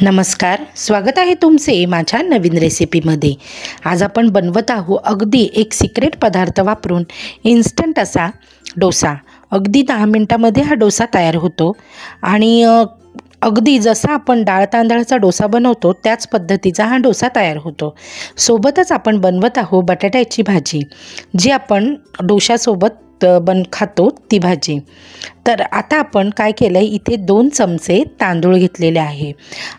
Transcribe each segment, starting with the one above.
नमस्कार, स्वागत आहे तुमचे माझ्या नवीन रेसिपीमध्ये। आज आपण बनवत आहोत अगदी एक सिक्रेट पदार्थ वापरून इन्स्टंट असा डोसा। अगदी 10 मिनिटांमध्ये हा डोसा तयार होतो आणि अगदी जसा आपण डाळ तांदळाचा डोसा बनवतो त्याच पद्धतीचा हा डोसा तयार होतो। सोबतच आपण बनवत आहोत बटाट्याची भाजी, जी आपण डोशासोबत खातो ती भाजी। तर आता आपण काय केलं आहे, इथे 2 चमचे तांदूळ घेतलेले आहे।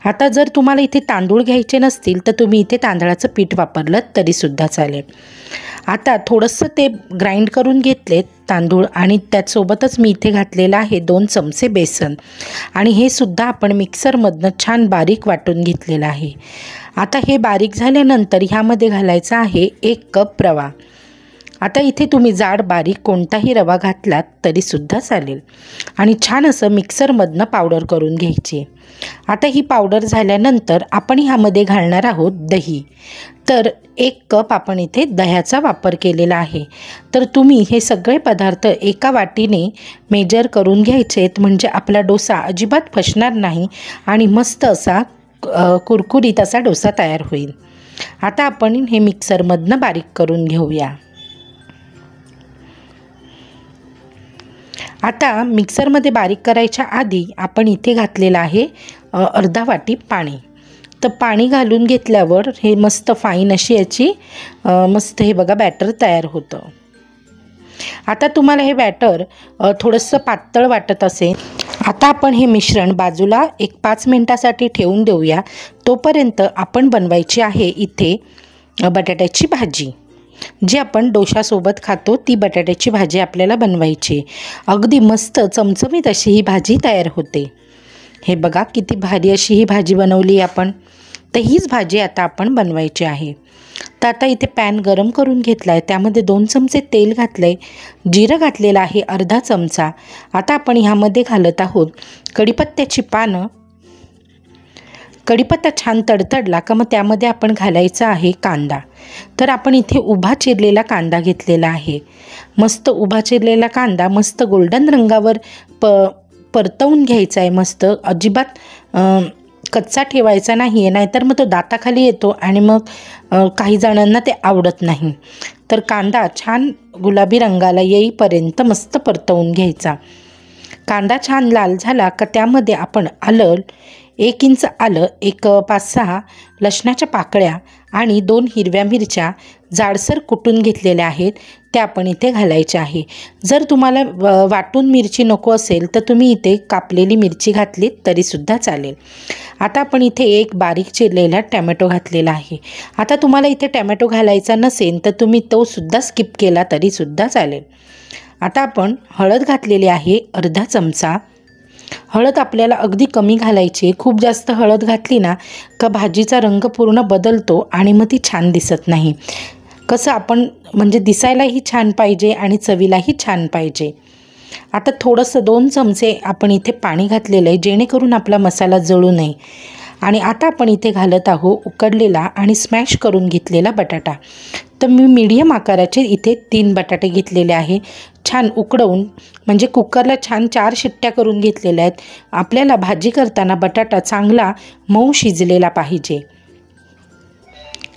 आता जर तुम्हाला इथे तांदूळ घ्यायचे नसतील तर तुम्ही इथे तांदळाचं पीठ वापरलं तरी सुद्धा चालेल। आता थोडंसं ते ग्राइंड करून घेतले तांदूळ आणि त्यासोबतच मी इथे घातलेलं आहे 2 चमचे बेसन आणि हे सुद्धा आपण मिक्सरमधनं छान बारीक वाटून घेतलेलं आहे। आता हे बारीक झाल्यानंतर ह्यामध्ये घालायचा आहे 1 कप रवा। आता इथे तुम्ही जाड बारीक कोणताही रवा घातलात तरी सुद्धा चालेल आणि छान असं मिक्सरमधनं पावडर करून घ्यायची। आता ही पावडर झाल्यानंतर आपण ह्यामध्ये घालणार आहोत दही। तर 1 कप आपण इथे दह्याचा वापर केलेला आहे। तर तुम्ही हे सगळे पदार्थ एका वाटीने मेजर करून घ्यायचेत, म्हणजे आपला डोसा अजिबात फसणार नाही आणि मस्त असा कुरकुरीत असा डोसा तयार होईल। आता आपण हे मिक्सरमधनं बारीक करून घेऊया। आता मिक्सरमध्ये बारीक करायच्या आधी आपण इथे घातलेलं आहे अर्धा वाटी पाणी। तर पाणी घालून घेतल्यावर हे मस्त फाईन अशी याची मस्त हे बघा बॅटर तयार होतं। आता तुम्हाला हे बॅटर थोडंसं पातळ वाटत असेल, आता आपण हे मिश्रण बाजूला एक 5 मिनिटासाठी ठेवून देऊया। तोपर्यंत आपण बनवायची आहे इथे बटाट्याची भाजी, जी आपण डोशासोबत खातो ती बटाट्याची भाजी आपल्याला बनवायची। अगदी मस्त चमचमीत अशी ही भाजी तयार होते। हे बघा किती भारी अशी ही भाजी बनवली आपण। तर हीच भाजी आता आपण बनवायची आहे। तर आता इथे पॅन गरम करून घेतला आहे, त्यामध्ये 2 चमचे तेल घातलं आहे, जिरं घातलेलं आहे अर्धा चमचा। आता आपण ह्यामध्ये घालत आहोत कढीपत्त्याची पानं। कढीपत्ता छान तडतडला का मग त्यामध्ये आपण घालायचा आहे कांदा। तर आपण इथे उभा चिरलेला कांदा घेतलेला आहे। मस्त उभा चिरलेला कांदा मस्त गोल्डन रंगावर परतवून घ्यायचा आहे। मस्त अजिबात कच्चा ठेवायचा नाही आहे, नाहीतर मग तो दाताखाली येतो आणि मग काही जणांना ते आवडत नाही। तर कांदा छान गुलाबी रंगाला येईपर्यंत मस्त परतवून घ्यायचा। कांदा छान लाल झाला का त्यामध्ये आपण आलं 1 इंच आलं, एक 5-6 लसणाच्या पाकळ्या आणि 2 हिरव्या मिरच्या जाडसर कुटून घेतलेल्या आहेत, त्या आपण इथे घालायच्या आहे। जर तुम्हाला वाटून मिरची नको असेल तर तुम्ही इथे कापलेली मिरची घातलीत तरी सुद्धा चालेल। आता आपण इथे एक बारीक चिरलेला टॅमॅटो घातलेला आहे। आता तुम्हाला इथे टॅमॅटो घालायचा नसेल तर तुम्ही तो सुद्धा स्किप केला तरी सुद्धा चालेल। आता आपण हळद घातलेली आहे अर्धा चमचा। हळद आपल्याला अगदी कमी घालायची, खूप जास्त हळद घातली ना का भाजीचा रंग पूर्ण बदलतो आणि मग ती छान दिसत नाही। कसं आपण म्हणजे दिसायलाही छान पाहिजे आणि चवीलाही छान पाहिजे। आता थोडंसं 2 चमचे आपण इथे पाणी घातलेलं आहे, जेणेकरून आपला मसाला जळू नये। आणि आता आपण इथे घालत आहोत उकडलेला आणि स्मॅश करून घेतलेला बटाटा। तर मी मीडियम आकाराचे इथे 3 बटाटे घेतलेले आहे, छान उकडवून म्हणजे कुकरला छान 4 शिट्ट्या करून घेतलेल्या आहेत। आपल्याला भाजी करताना बटाटा चांगला मऊ शिजलेला पाहिजे।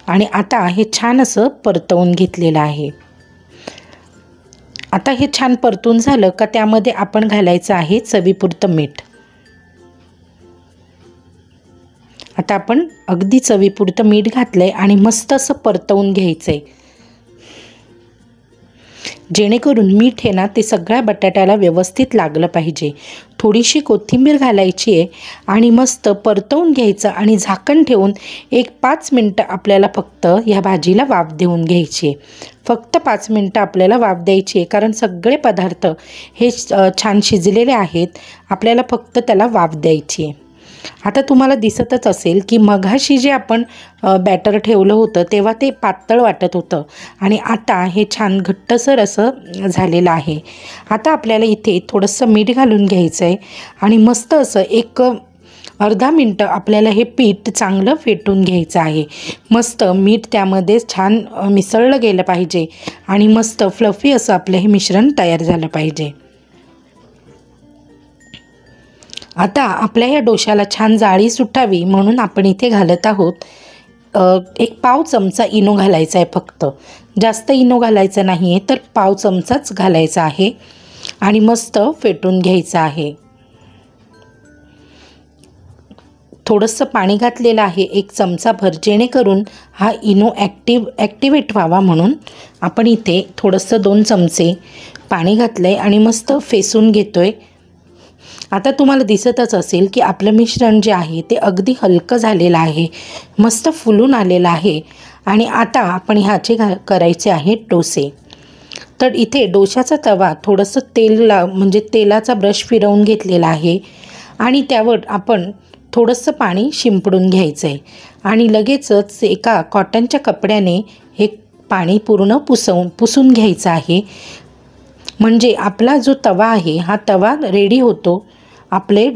आणि आता हे छान असं परतवून घेतलेलं आहे। आता हे छान परतून झालं का त्यामध्ये आपण घालायचं आहे चवीपुरतं मीठ। आता आपण अगदी चवीपुरतं मीठ घातलंय आणि मस्त असं परतवून घ्यायचंय, जेणेकरून मीठ हे ना ते सगळ्या बटाट्याला व्यवस्थित लागलं पाहिजे। थोडीशी कोथिंबीर घालायची आहे आणि मस्त परतवून घ्यायचं आणि झाकण ठेवून एक 5 मिनटं आपल्याला फक्त ह्या भाजीला वाफ देऊन घ्यायची आहे। फक्त 5 मिनटं आपल्याला वाफ द्यायची आहे, कारण सगळे पदार्थ हे छान शिजलेले आहेत, आपल्याला फक्त त्याला वाफ द्यायची आहे। आता तुम्हाला दिसतच असेल की मघाशी जे आपण बॅटर ठेवलं होतं तेव्हा ते पातळ वाटत होतं आणि आता हे छान घट्टसर असं झालेलं आहे। आता आपल्याला इथे थोडंसं मीठ घालून घ्यायचं आहे आणि मस्त असं एक अर्धा मिनटं आपल्याला हे पीठ चांगलं फेटून घ्यायचं आहे। मस्त मीठ त्यामध्ये छान मिसळलं गेलं पाहिजे आणि मस्त फ्लफी असं आपलं हे मिश्रण तयार झालं पाहिजे। आता आपल्या या डोशाला छान जाळी सुटावी म्हणून आपण इथे घालत आहोत 1 पाव चमचा इनो घालायचा आहे फक्त. जास्त इनो घालायचा नाही आहे, तर पाव चमचाच घालायचा आहे आणि मस्त फेटून घ्यायचं आहे. थोडंसं पाणी घातलेलं आहे 1 चमचाभर, जेणेकरून हा इनो ॲक्टिवेट व्हावा म्हणून आपण इथे थोडंसं 2 चमचे पाणी घातलं आहे आणि मस्त फेसून घेतो आहे. आता तुम्हाला दिसतच असेल की आपलं मिश्रण जे आहे ते अगदी हलकं झालेलं आहे, मस्त फुलून आलेलं आहे. आणि आता आपण ह्याचे करायचे आहेत डोसे. तर इथे डोशाचा तवा थोडंसं म्हणजे तेलाचा ब्रश फिरवून घेतलेला आहे आणि त्यावर आपण थोडंसं पाणी शिंपडून घ्यायचं आहे आणि लगेचच एका कॉटनच्या कपड्याने हे पाणी पूर्ण पुसून घ्यायचं आहे. म्हणजे आपला जो तवा आहे हा तवा रेडी होतो. आपले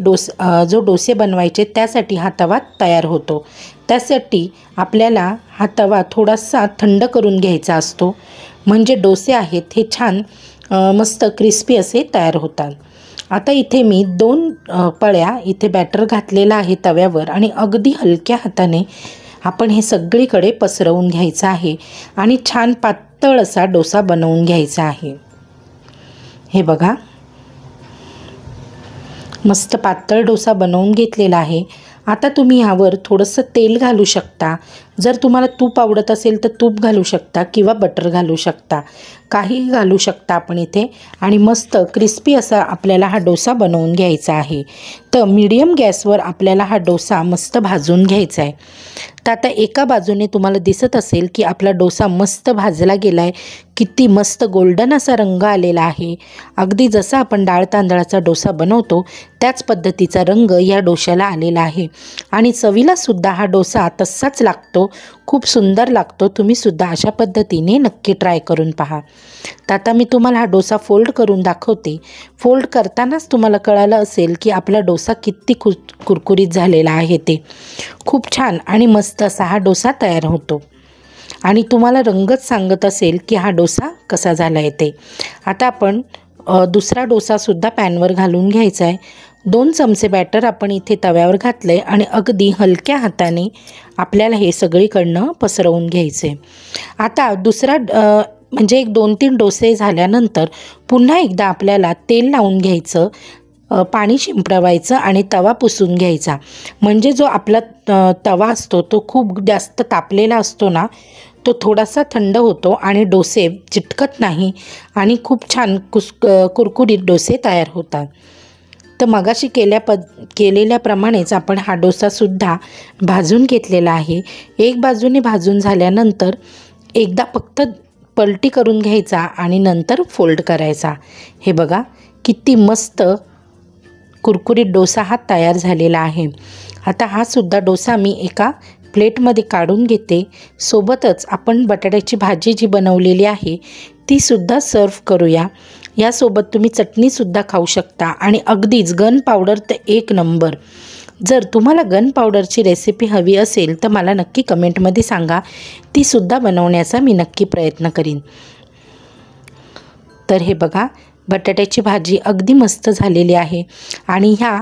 जो डोसे बनवायचे त्यासाठी हा तवा तयार होतो. त्यासाठी आपल्याला हा तवा थोडासा थंड करून घ्यायचा असतो, म्हणजे डोसे आहेत हे छान मस्त क्रिस्पी असे तयार होतात. आता इथे मी 2 पळ्या इथे बॅटर घातलेला आहे तव्यावर आणि अगदी हलक्या हाताने आपण हे सगळीकडे पसरवून घ्यायचं आहे आणि छान पातळ असा डोसा बनवून घ्यायचा आहे. हे बघा, मस्त पातळ डोसा बनवून घेतलेला आहे. आता तुम्ही ह्यावर थोडंसं तेल घालू शकता. जर तुम्हाला तूप आवडत असेल तर तूप घालू शकता किंवा बटर घालू शकता, काहीही घालू शकता आपण इथे. आणि मस्त क्रिस्पी असा आपल्याला हा डोसा बनवून घ्यायचा आहे. तर मीडियम गॅसवर आपल्याला हा डोसा मस्त भाजून घ्यायचा आहे. तर आता एका बाजूने तुम्हाला दिसत असेल की आपला डोसा मस्त भाजला गेला आहे, किती मस्त गोल्डन असा रंग आलेला आहे. अगदी जसा आपण डाळ तांदळाचा डोसा बनवतो त्याच पद्धतीचा रंग या डोशाला आलेला आहे आणि चवीलासुद्धा हा डोसा तसाच लागतो, खूप सुंदर लागतो. तुम्हीसुद्धा अशा पद्धतीने नक्की ट्राय करून पहा. तर आता मी तुम्हाला हा डोसा फोल्ड करून दाखवते. फोल्ड करतानाच तुम्हाला कळालं असेल की आपला डोसा किती कुरकुरीत झालेला आहे. ते खूप छान आणि मस्त असा हा डोसा तयार होतो आणि तुम्हाला रंगच सांगत असेल की हा डोसा कसा झाला आहे ते. आता आपण दुसरा डोसासुद्धा पॅनवर घालून घ्यायचा आहे. 2 चमचे बॅटर आपण इथे तव्यावर घातलं आहे आणि अगदी हलक्या हाताने आपल्याला हे सगळीकडनं पसरवून घ्यायचे. आता दुसरा म्हणजे 1-2-3 डोसे झाल्यानंतर पुन्हा एकदा आपल्याला तेल लावून घ्यायचं, पाणी शिंपडवायचं आणि तवा पुसून घ्यायचा. म्हणजे जो आपला तवा असतो तो खूप जास्त तापलेला असतो ना, तो थोडासा थंड होतो आणि डोसे चिटकत नाही आणि खूप छान कुरकुरीत डोसे तयार होतात. तर मगाशी केलेल्याप्रमाणेच आपण हा डोसासुद्धा भाजून घेतलेला आहे. एक बाजूने भाजून झाल्यानंतर एकदा फक्त पलटी करून घ्यायचा आणि नंतर फोल्ड करायचा. हे बघा किती मस्त कुरकुरीत डोसा हा तयार झालेला आहे. आता हा सुद्धा डोसा मी एका प्लेटमध्ये काढून घेते. सोबतच आपण बटाट्याची भाजी जी बनवलेली आहे तीसुद्धा सर्व करूया. यासोबत तुम्ही चटणीसुद्धा खाऊ शकता आणि अगदीच गन पावडर तर 1 नंबर. जर तुम्हाला गन पावडरची रेसिपी हवी असेल तर मला नक्की कमेंटमध्ये सांगा, तीसुद्धा बनवण्याचा मी नक्की प्रयत्न करीन. तर हे बघा, बटाट्याची भाजी अगदी मस्त झालेली आहे आणि ह्या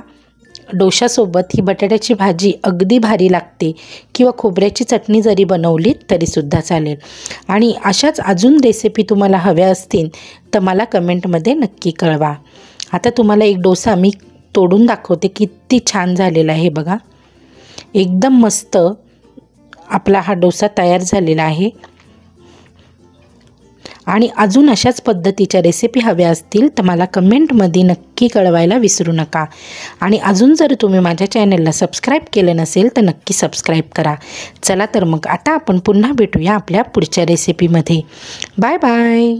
डोशासोबत ही बटाट्याची भाजी अगदी भारी लागते किंवा खोबऱ्याची चटणी जरी बनवली तरीसुद्धा चालेल. आणि अशाच अजून रेसिपी तुम्हाला हव्या असतील तर मला कमेंटमध्ये नक्की कळवा. आता तुम्हाला एक डोसा मी तोडून दाखवते, किती छान झालेला आहे. बघा एकदम मस्त आपला हा डोसा तयार झालेला आहे. आणि अजून अशाच पद्धतीच्या रेसिपी हव्या असतील तर मला कमेंटमध्ये नक्की कळवायला विसरू नका. आणि अजून जर तुम्ही माझ्या चॅनलला सबस्क्राईब केलं नसेल तर नक्की सबस्क्राईब करा. चला तर मग आता आपण पुन्हा भेटूया आपल्या पुढच्या रेसिपीमध्ये. Bye bye.